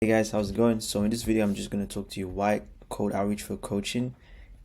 Hey guys, how's it going? So in this video, I'm just going to talk to you why cold outreach for coaching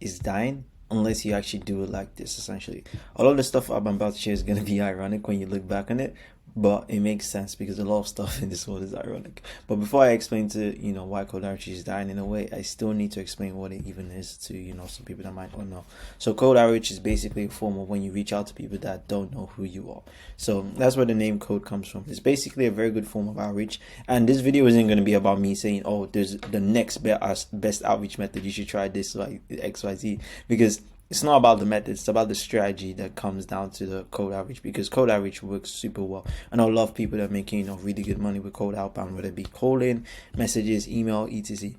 is dying unless you actually do it like this, essentially. A lot of the stuff I'm about to share is going to be ironic when you look back on it, but it makes sense because a lot of stuff in this world is ironic. But before I explain to, why cold outreach is dying in a way, I still need to explain what it even is to, some people that might not know. So cold outreach is basically a form of when you reach out to people that don't know who you are. So that's where the name code comes from. It's basically a very good form of outreach. And this video isn't going to be about me saying, oh, there's the next best outreach method. You should try this, like XYZ, because it's not about the method, it's about the strategy that comes down to the cold outreach, because cold outreach works super well. And I love people that are making really good money with cold outbound, whether it be calling, messages, email, etc.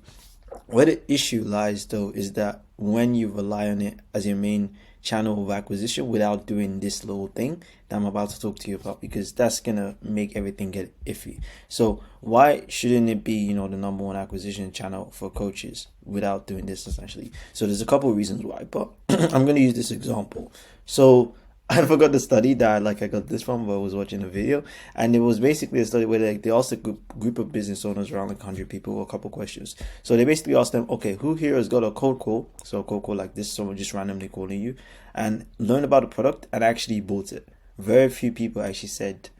Where the issue lies though is that when you rely on it as your main channel of acquisition without doing this little thing that I'm about to talk to you about, because that's gonna make everything get iffy. So why shouldn't it be, the number one acquisition channel for coaches without doing this, essentially? So there's a couple of reasons why, but I'm gonna use this example. So I forgot the study that I got this from, but I was watching a video, and it was basically a study where they asked a group of business owners, around 100 people, a couple questions. So they basically asked them, okay, who here has got a cold call? So a cold call like this, someone just randomly calling you, and learned about the product and actually bought it. Very few people actually said,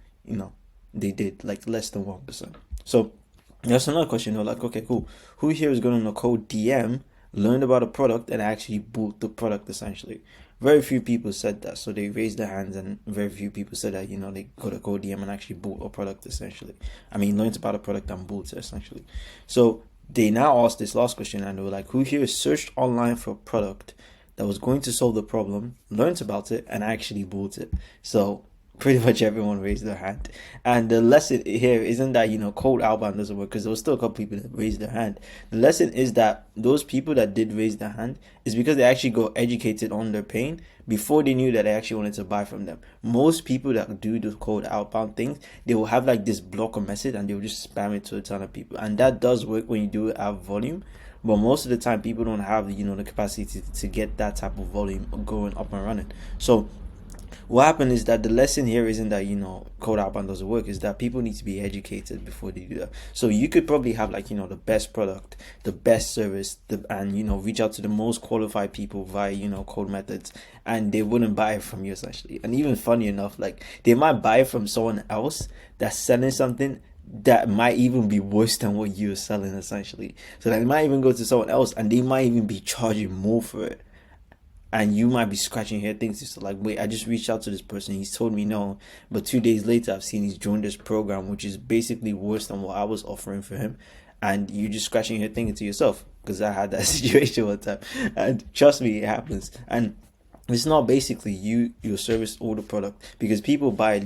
they did, like less than 1%. So that's another question. They're like, okay, cool. Who here is going on a cold DM, learned about a product, and actually bought the product, essentially? Very few people said that, so they raised their hands, and very few people said that, they got a cold DM and actually bought a product, essentially. I mean, learned about a product and bought it, essentially. So they now asked this last question, and they were like, who here searched online for a product that was going to solve the problem, learned about it, and actually bought it? So pretty much everyone raised their hand. And the lesson here isn't that, cold outbound doesn't work, because there was still a couple people that raised their hand. The lesson is that those people that did raise their hand is because they actually got educated on their pain before they knew that they actually wanted to buy from them. Most people that do the cold outbound things, they will have like this blocker message and they will just spam it to a ton of people. And that does work when you do have volume. But most of the time, people don't have, the capacity to get that type of volume going up and running. So what happened is that the lesson here isn't that, cold outbound doesn't work, is that people need to be educated before they do that. So you could probably have the best product, the best service, and reach out to the most qualified people via cold methods, and they wouldn't buy it from you, essentially. And even funny enough, they might buy it from someone else that's selling something that might even be worse than what you're selling, essentially. So they might even go to someone else and they might even be charging more for it. And you might be scratching your head, thinking, like, wait, I just reached out to this person, he's told me no, but 2 days later I've seen he's joined this program, which is basically worse than what I was offering for him. And you just scratching your head thinking to yourself, because I had that situation one time, and trust me, it happens. And it's not basically your service or the product, because people buy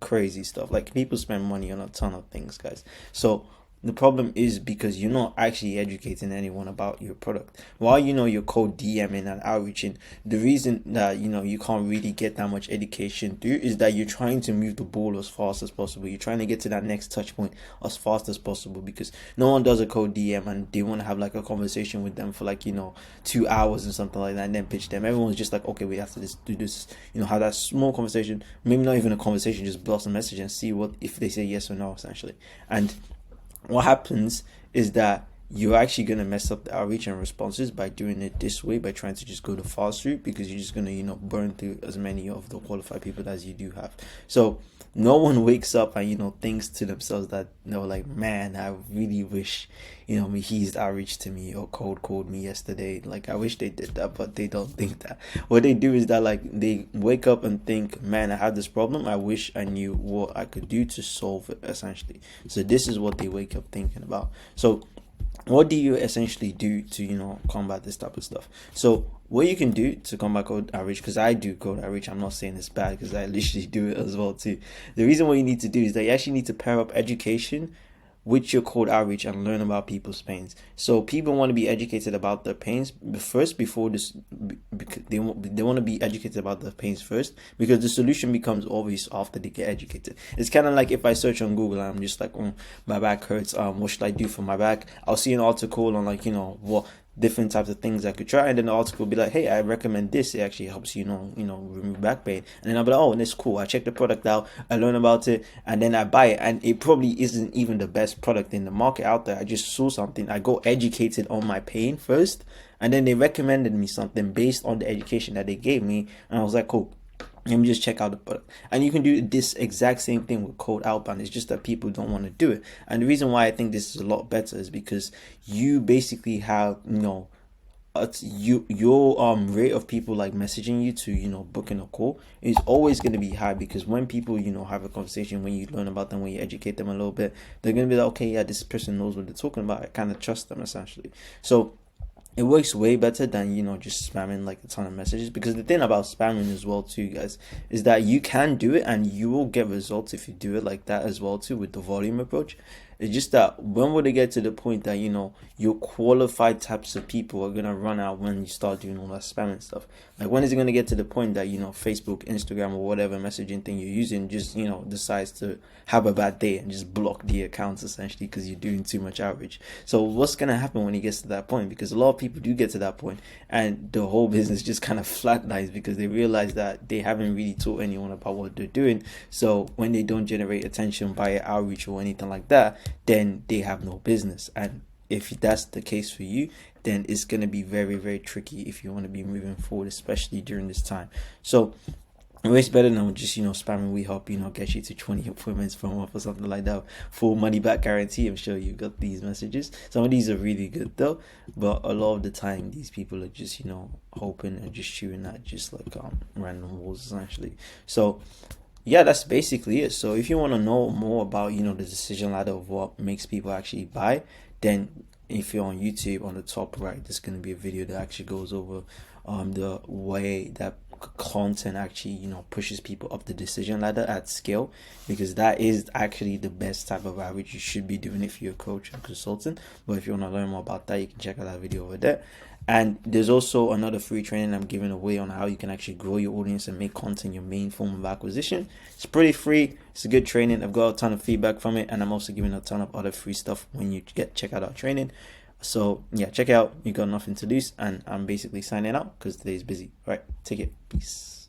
crazy stuff. Like, people spend money on a ton of things, guys. So the problem is because you're not actually educating anyone about your product. While you're cold DMing and outreaching, the reason that you can't really get that much education through is that you're trying to move the ball as fast as possible. You're trying to get to that next touch point as fast as possible, because no one does a cold DM and they want to have like a conversation with them for 2 hours and something like that, and then pitch them. Everyone's just like, okay, we have to just do this, have that small conversation, maybe not even a conversation, just blast a message and see what if they say yes or no, essentially. And what happens is that you're actually going to mess up the outreach and responses by doing it this way, by trying to just go the fast route, because you're just going to burn through as many of the qualified people as you do have. So no one wakes up and thinks to themselves that like, man, I really wish he's outreach to me or cold called me yesterday. Like, I wish they did that, but they don't think that. What they do is that they wake up and think, man, I have this problem, I wish I knew what I could do to solve it, essentially. So this is what they wake up thinking about. So what do you essentially do to combat this type of stuff? So what you can do to combat cold outreach, because I do cold outreach, I'm not saying it's bad, because I literally do it as well too. The reason what you need to do is that you actually need to pair up education with your cold outreach and learn about people's pains. So people want to be educated about their pains first before this. They want to be educated about their pains first, because the solution becomes obvious after they get educated. It's kind of like if I search on Google and I'm just like, my back hurts. What should I do for my back? I'll see an article on what different types of things I could try, and then the article will be like, hey, I recommend this. It actually helps remove back pain. And then I'll be like, oh, and it's cool. I check the product out, I learn about it, and then I buy it. And it probably isn't even the best product in the market out there. I just saw something, I got educated on my pain first, and then they recommended me something based on the education that they gave me, and I was like, cool, let me just check out the product. And you can do this exact same thing with Code Outbound. It's just that people don't want to do it. And the reason why I think this is a lot better is because you basically have, your rate of people like messaging you to booking a call is always going to be high, because when people have a conversation, when you learn about them, when you educate them a little bit, they're going to be like, okay, yeah, this person knows what they're talking about. I kind of trust them, essentially. So it works way better than just spamming like a ton of messages. Because the thing about spamming as well too, guys, is that you can do it and you will get results if you do it like that as well too, with the volume approach. It's just that when would it get to the point that your qualified types of people are gonna run out when you start doing all that spamming stuff? Like, when is it gonna get to the point that Facebook, Instagram, or whatever messaging thing you're using just decides to have a bad day and just block the accounts, essentially, because you're doing too much outreach? So what's gonna happen when it gets to that point? Because a lot of people do get to that point and the whole business just kind of flatlines, because they realize that they haven't really taught anyone about what they're doing. So when they don't generate attention via outreach or anything like that, then they have no business. And if that's the case for you, then it's going to be very, very tricky if you want to be moving forward, especially during this time. So it's better than just spamming. We help get you to 20 appointments per month or something like that, full money back guarantee. I'm sure you got these messages. Some of these are really good though, but a lot of the time these people are just hoping and just shooting at just like random walls, essentially. So yeah, that's basically it. So if you want to know more about the decision ladder of what makes people actually buy, then if you're on YouTube, on the top right, there's going to be a video that actually goes over the way that content actually pushes people up the decision ladder at scale, because that is actually the best type of outreach you should be doing if you're a coach or consultant. But if you want to learn more about that, you can check out that video over there. And there's also another free training I'm giving away on how you can actually grow your audience and make content your main form of acquisition. It's pretty free. It's a good training. I've got a ton of feedback from it, and I'm also giving a ton of other free stuff when you check out our training. So yeah, check it out. You got nothing to lose, and I'm basically signing out because today's busy. All right, take it. Peace.